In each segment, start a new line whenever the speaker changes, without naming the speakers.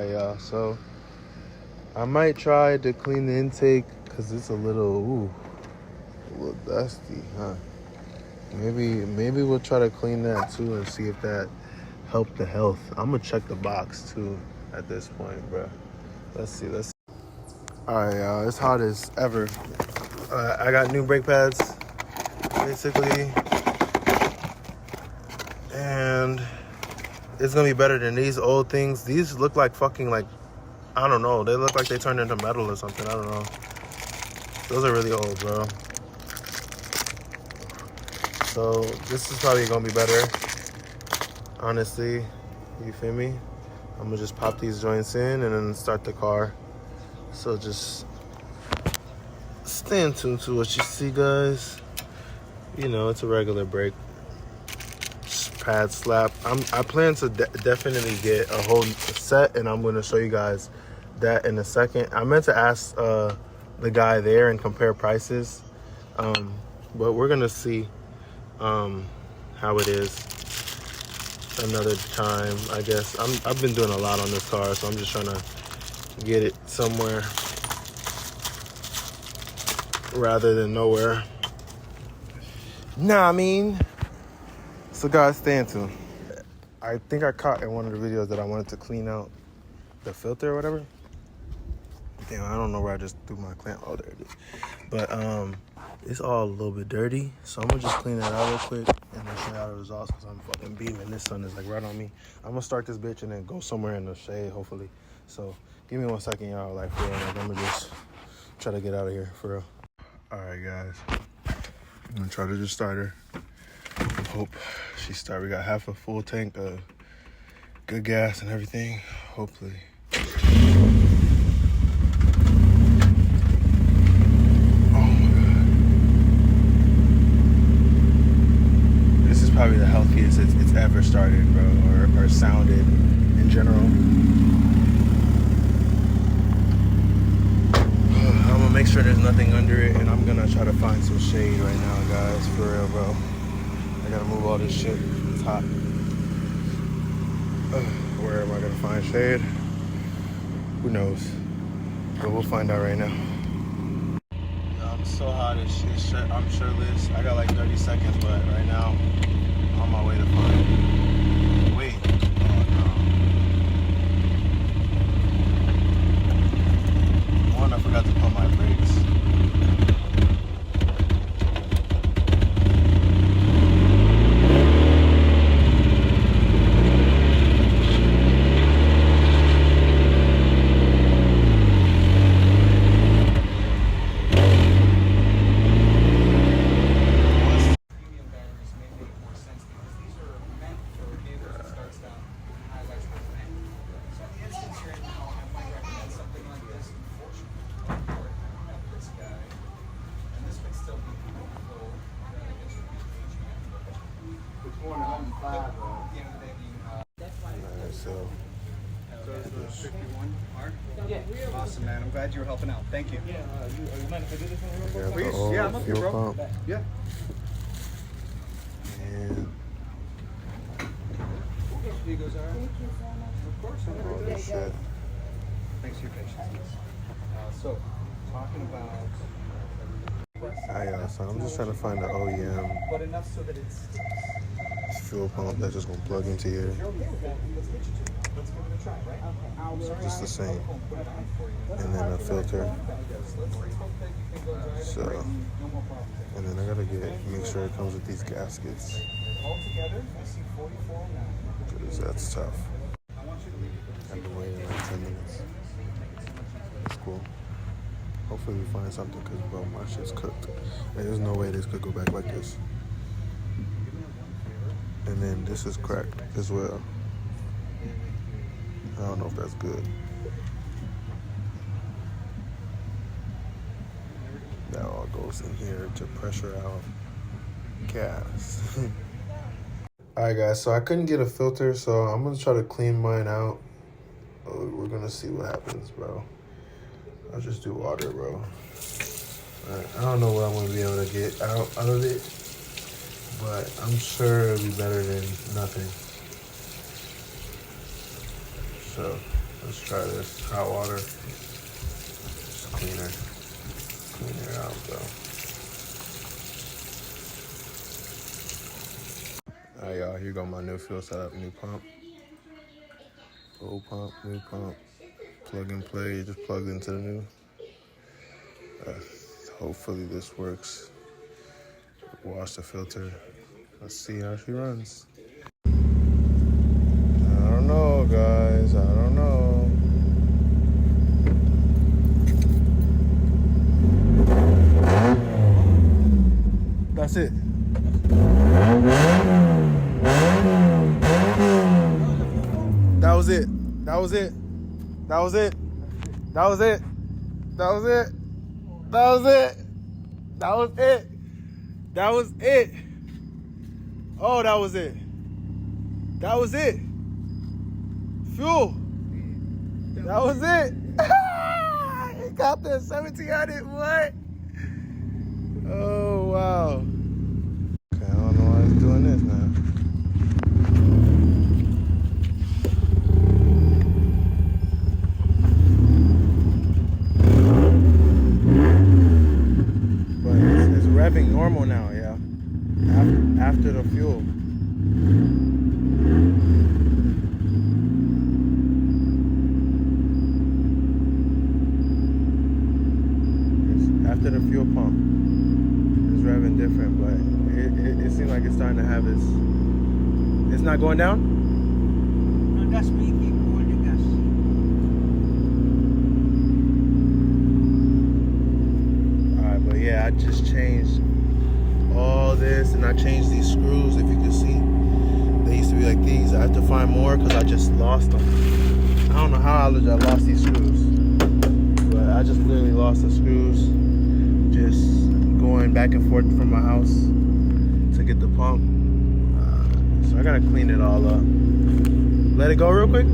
Alright, y'all, so I might try to clean the intake because it's a little dusty, huh? Maybe we'll try to clean that too and see if that helped the health. I'm gonna check the box too at this point, bro. Let's see. Alright, y'all, it's hot as ever. I got new brake pads, basically, and it's gonna be better than these old things. These look like fucking, like, I don't know. They look like they turned into metal or something. I don't know. Those are really old, bro. So this is probably gonna be better, honestly. You feel me? I'm gonna just pop these joints in and then start the car. So just stay in tune to what you see, guys. You know, it's a regular brake pad slap. I plan to definitely get a whole set, and I'm gonna show you guys that in a second. I meant to ask the guy there and compare prices, but we're gonna see how it is another time, I guess. I've been doing a lot on this car, so I'm just trying to get it somewhere rather than nowhere. Nah, I mean, so guys, stay tuned. I think I caught in one of the videos that I wanted to clean out the filter or whatever. Damn, I don't know where I just threw my clamp. Oh, there it is. But it's all a little bit dirty, so I'm gonna just clean it out real quick and then show you how the results, because I'm fucking beaming. This sun is like right on me. I'm gonna start this bitch and then go somewhere in the shade, hopefully. So give me 1 second, y'all. Like, for real, like, I'm gonna just try to get out of here, for real. All right, guys. I'm gonna try to just start her. Hope she start. We got half a full tank of good gas and everything. Hopefully. Probably the healthiest it's ever started, bro, or sounded in general. I'm gonna make sure there's nothing under it, and I'm gonna try to find some shade right now, guys, for real, bro. I gotta move all this shit. It's hot. Where am I gonna find shade? Who knows? But we'll find out right now. I'm so hot as shit. I'm shirtless. I got like 30 seconds, but right now on my way to find. Wait. Oh, no. One, I forgot to put my brakes.
Awesome, man. I'm glad you were helping out. Thank you.
Yeah, you mind if I do this one real quick?
Please. Yeah, I'm up here, bro.
Pump.
Yeah.
And
He goes, all right. Thank you so much. Of course.
all this shit.
Thanks for your patience. So, talking about...
Alright, y'all, so I'm just trying to find the OEM
But enough so that it's...
fuel pump that's just gonna plug into here.
If you're okay with that, let's get you to it. Let's give it a try, right? Okay.
Just the same. And then a filter. So, and then I gotta make sure it comes with these gaskets,
Altogether, I see 4409.
because that's tough. I've been waiting like 10 minutes. That's cool. Hopefully we find something, because, bro, my shit's cooked. And there's no way this could go back like this. And then this is cracked as well. I don't know if that's good. That all goes in here to pressure out gas. Alright, guys, so I couldn't get a filter, so I'm gonna try to clean mine out. We're gonna see what happens, bro. I'll just do water, bro. I don't know what I'm gonna be able to get out of it, but I'm sure it'll be better than nothing. So Let's try this hot water. Just clean it out though. All right, y'all, here go my new fuel setup, new pump. Old pump, new pump. Plug and play, just plugged into the new. Hopefully this works. Wash the filter. Let's see how she runs. I don't know, guys, I don't know. That's it. That was it. That was it. That was it. That was it. That was it. That was it. That was it. That was it. Oh, that was it. That was it. Fuel. That was it. It got the 1700. What? Oh, wow. Okay, I don't know why it's doing this now. But it's revving normal now, yeah. After the fuel. After the fuel pump, it's revving different, but it seems like it's starting to have its. It's not going down?
No, that's making all the gas.
Alright, but yeah, I just changed all this and I changed these screws, if you can see. They used to be like these. I have to find more because I just lost them. I don't know how I lost these screws, but I just literally lost the screws just going back and forth from my house to get the pump. So I gotta clean it all up. Let it go real quick.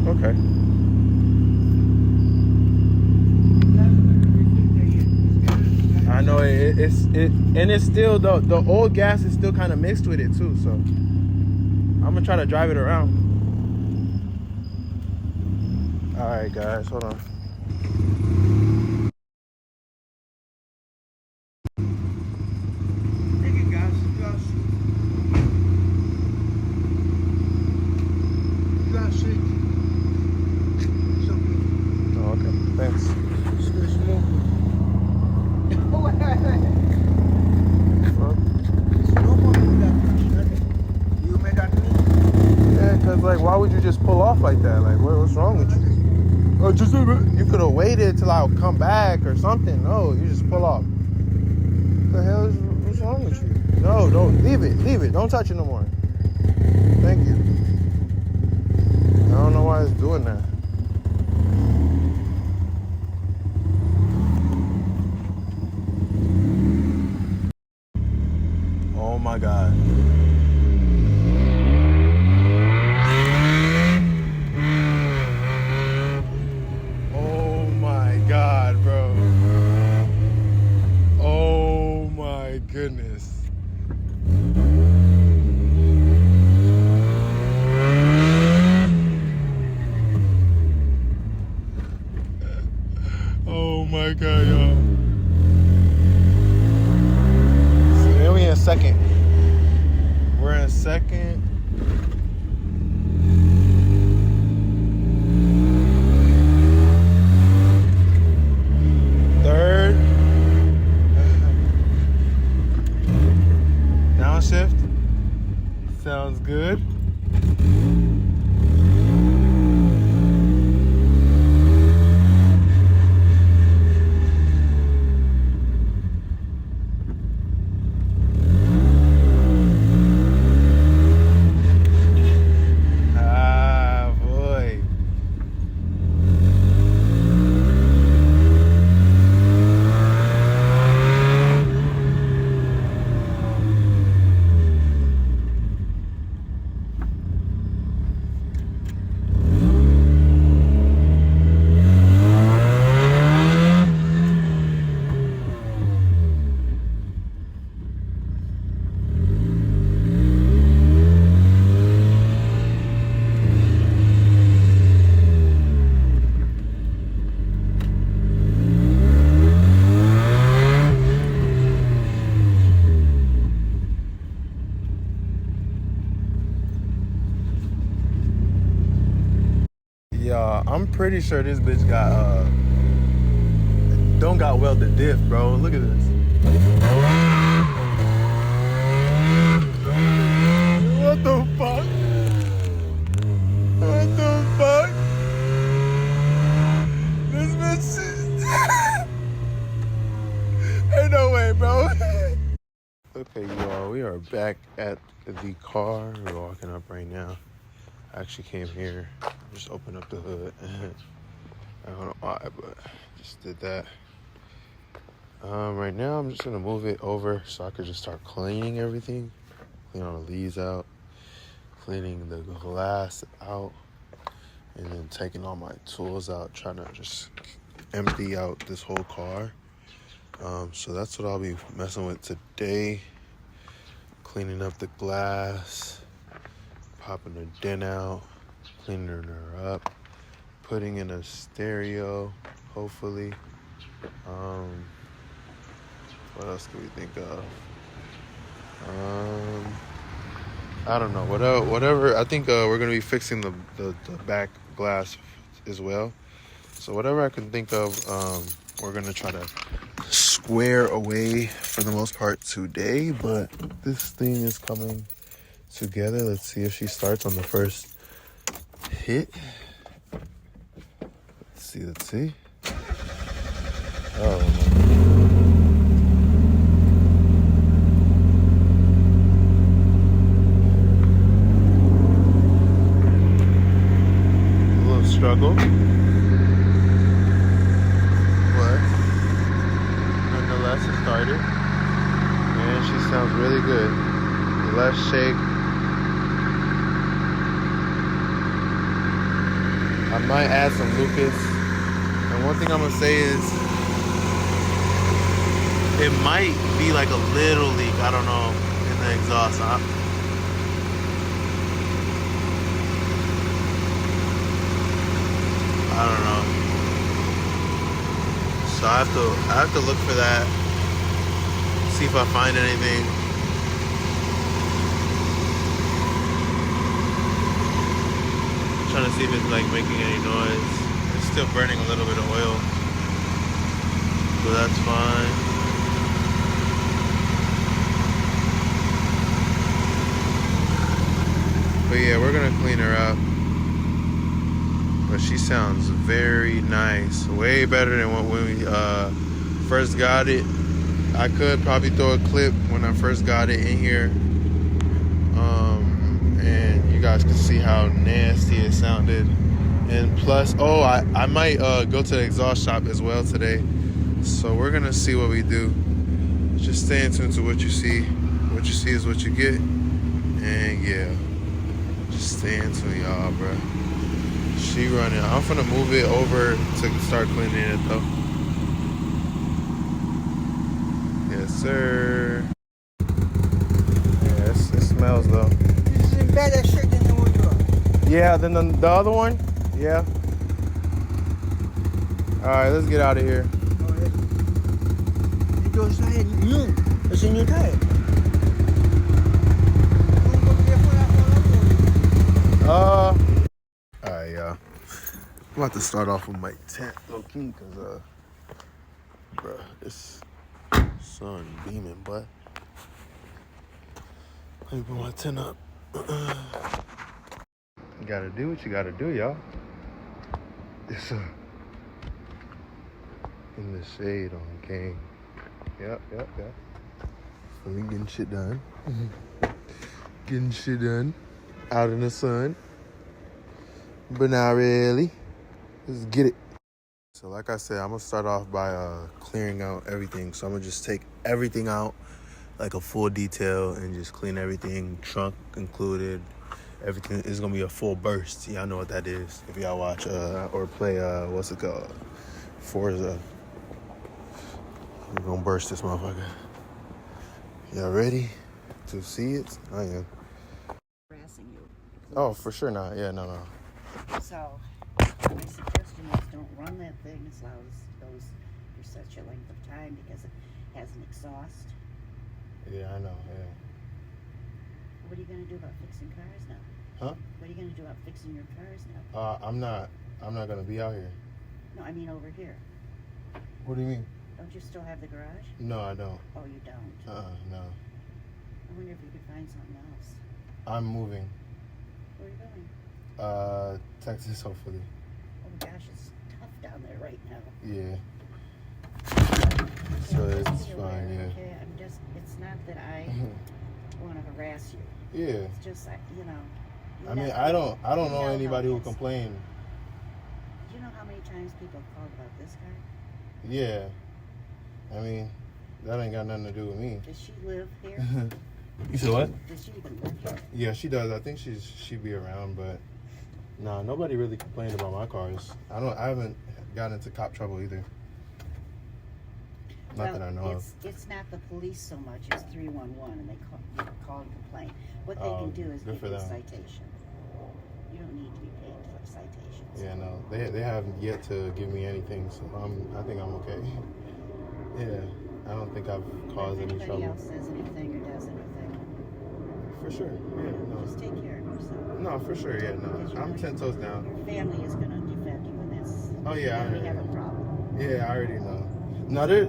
Okay. I know it's still the old gas is still kind of mixed with it too, so I'm gonna try to drive it around. All right, guys, hold on.
Take it, gas. Gas it. It's okay.
Oh, okay, thanks.
It's smooth.
Well,
It's no more than that. You made that move?
yeah, cause like, why would you just pull off like that? Like, what's wrong with you? Oh, just you could have waited till I'll come back or something. No, you just pull off. What the hell what's wrong with you? No, don't leave it. Don't touch it no more. Thank you. I don't know why it's doing that. Oh my God. Oh my God, bro. Oh my goodness. Yeah, I'm pretty sure this bitch got don't got welded diff, bro. Look at this. What the fuck? What the fuck? This bitch. Ain't no way, bro. Okay, y'all, we are back at the car. We're walking up right now. I actually came here, just opened up the hood. I don't know why, but just did that. Right now, I'm just gonna move it over so I could just start cleaning everything. Clean all the leaves out, cleaning the glass out, and then taking all my tools out, trying to just empty out this whole car. So that's what I'll be messing with today. Cleaning up the glass, popping her dent out, cleaning her up, putting in a stereo, hopefully. What else can we think of? I don't know. Whatever. I think we're gonna be fixing the back glass as well. So whatever I can think of, we're gonna try to square away for the most part today. But this thing is coming together. Let's see if she starts on the first hit. Let's see. Oh. Struggle, but nonetheless it started, and she sounds really good. The left shake, I might add some Lucas, and one thing I'm gonna say is it might be like a little leak, I don't know, in the exhaust. I don't know. So I have to look for that. See if I find anything. I'm trying to see if it's like making any noise. It's still burning a little bit of oil. So that's fine. But yeah, we're gonna clean her up. But she sounds very nice, way better than when we first got it. I could probably throw a clip when I first got it in here, and you guys can see how nasty it sounded. And plus, I might go to the exhaust shop as well today, so we're gonna see what we do. Just stay in tune to what you see. What you see is what you get, and yeah, just stay in tune, y'all, bro. She running. I'm finna move it over to start cleaning it though. Yes, sir. Yes, it smells though.
This is in better shape than the one.
Yeah, then the other one? Yeah. Alright, let's get out of here.
It goes new. It's a new tire.
Alright, y'all. I'm about to start off with my tent low key, cause bruh, it's sun beaming, but let me put my tent up. You gotta do what you gotta do, y'all. It's in the shade on King. Yep. Fully getting shit done. Getting shit done out in the sun, but not really. Let's get it. So like I said, I'm gonna start off by clearing out everything. So I'm gonna just take everything out, like a full detail, and just clean everything, trunk included. Everything is gonna be a full burst. Y'all know what that is if y'all watch or play what's it called, Forza. We're gonna burst this motherfucker. Y'all ready to see it? I am.
Harassing you.
Oh, for sure not. Yeah, no.
So, my suggestion is don't run that thing as loud as it goes for such a length of time because it has an exhaust.
Yeah, I know. Yeah.
What are you going to do about fixing cars now?
Huh?
What are you going to do about fixing your cars now?
I'm not. I'm not gonna be out here.
No, I mean over here.
What do you mean?
Don't you still have the garage?
No, I don't.
Oh, you don't?
No.
I wonder if you could find something else.
I'm moving.
Where are you going?
Texas, hopefully.
Oh gosh, it's tough down there right now.
Yeah. So
Yeah,
it's
just be aware,
fine, yeah.
Okay, it's not that I want to harass you.
Yeah.
It's just, you know.
I mean, I don't know
how
anybody who
it is.
complained.
Do you know how many times people have called about this guy?
Yeah. I mean, that ain't got nothing to do with me.
Does she live here?
You said what?
Does she even live here?
Yeah, she does. I think she'd be around, but nah, nobody really complained about my cars. I haven't gotten into cop trouble either. Not that I know of.
It's not the police so much as 311, and they call and complain. What they can do is
good
give
for
you a
them.
citation. You don't need to be paid for citations.
Yeah, no, they haven't yet to give me anything, so I think I'm okay. Yeah, I don't think I've caused any
If anybody
trouble.
else says anything or does anything,
For sure. Yeah,
just
no.
take care of yourself.
No, for sure. Yeah, no.
Because
I'm 10 toes down.
Your family is going to defend you in this.
Oh yeah,
If you have a problem.
Yeah, I already know. No, there's